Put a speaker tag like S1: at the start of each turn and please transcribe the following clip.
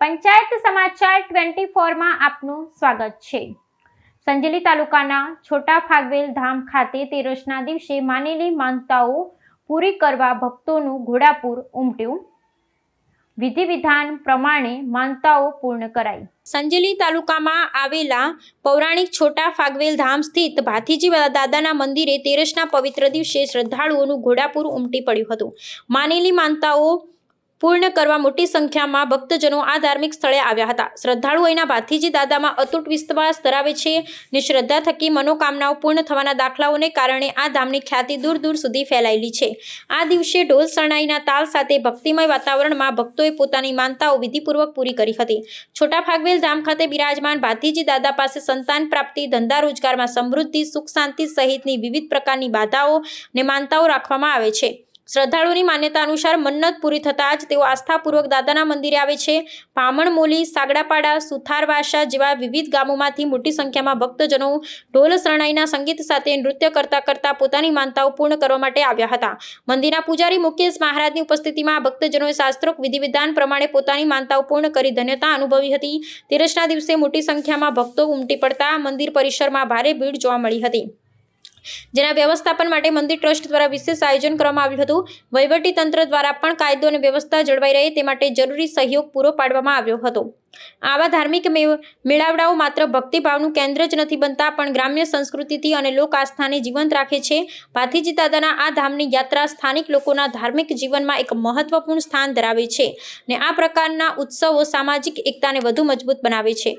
S1: પંચાયત સમાચાર 24 માં આપનું સ્વાગત છે। સંજેલી તાલુકાના છોટા ફાગવેલ ધામ ખાતે તેરસના દિવસે માનેલી માનતાઓ પૂરી કરવા ભક્તોનું ઘોડાપૂર ઉમટ્યું। વિધિ વિધાન પ્રમાણે માનતાઓ પૂર્ણ કરાઈ। સંજેલી તાલુકામાં આવેલા પૌરાણિક છોટા ફાગવેલ ધામ સ્થિત ભાથીજી દાદાના મંદિરે તેરસના પવિત્ર દિવસે શ્રદ્ધાળુઓનું ઘોડાપૂર ઉમટી પડ્યું હતું। માનેલી માનતાઓ પૂર્ણ કરવા મોટી સંખ્યામાં ભક્તજનો આ ધાર્મિક સ્થળે આવ્યા હતા। શ્રદ્ધાળુઓ અહીંના ભાથીજી દાદામાં અતૂટ વિશ્વાસ ધરાવે છે અને શ્રદ્ધા થકી મનોકામનાઓ પૂર્ણ થવાના દાખલાઓને કારણે આ ધામની ખ્યાતિ દૂર દૂર સુધી ફેલાયેલી છે। આ દિવસે ઢોલ શરણાઈના તાલ સાથે ભક્તિમય વાતાવરણમાં ભક્તોએ પોતાની માનતાઓ વિધિપૂર્વક પૂરી કરી હતી। છોટા ફાગવેલ ધામ ખાતે બિરાજમાન ભાથીજી દાદા પાસે સંતાન પ્રાપ્તિ, ધંધા રોજગારમાં સમૃદ્ધિ, સુખ શાંતિ સહિતની વિવિધ પ્રકારની બાધાઓ અને માનતાઓ રાખવામાં આવે છે। શ્રદ્ધાળુઓની માન્યતા અનુસાર મન્નત પૂરી થતાં જ તેઓ આસ્થાપૂર્વક દાદાના મંદિરે આવે છે। ભામણમોલી, સાગડાપાડા, સુથારવાસા જેવા વિવિધ ગામોમાંથી મોટી સંખ્યામાં ભક્તજનો ઢોલ શરણાઈના સંગીત સાથે નૃત્ય કરતા પોતાની માનતાઓ પૂર્ણ કરવા માટે આવ્યા હતા। મંદિરના પૂજારી મુકેશ મહારાજની ઉપસ્થિતિમાં ભક્તજનોએ શાસ્ત્રોક્ત વિધિ વિધાન પ્રમાણે પોતાની માનતાઓ પૂર્ણ કરી ધન્યતા અનુભવી હતી। તેરસના દિવસે મોટી સંખ્યામાં ભક્તો ઉમટી પડતા મંદિર પરિસરમાં ભારે ભીડ જોવા મળી હતી, જેના વ્યવસ્થાપન માટે મંદિર ટ્રસ્ટ દ્વારા વિશેષ આયોજન કરવામાં આવ્યું હતું। વહીવટી તંત્ર દ્વારા પણ કાયદો અને વ્યવસ્થા જળવાઈ રહે તે માટે જરૂરી સહયોગ પૂરો પાડવામાં આવ્યો હતો। આવા ધાર્મિક મેળાવડાઓ માત્ર ભક્તિભાવનું કેન્દ્ર જ નથી બનતા, પણ ગ્રામ્ય સંસ્કૃતિથી અને લોક આસ્થાને જીવંત રાખે છે। ભાથીજી દાદાના આ ધામની યાત્રા સ્થાનિક લોકોના ધાર્મિક જીવનમાં એક મહત્વપૂર્ણ સ્થાન ધરાવે છે અને આ પ્રકારના ઉત્સવો સામાજિક એકતાને વધુ મજબૂત બનાવે છે।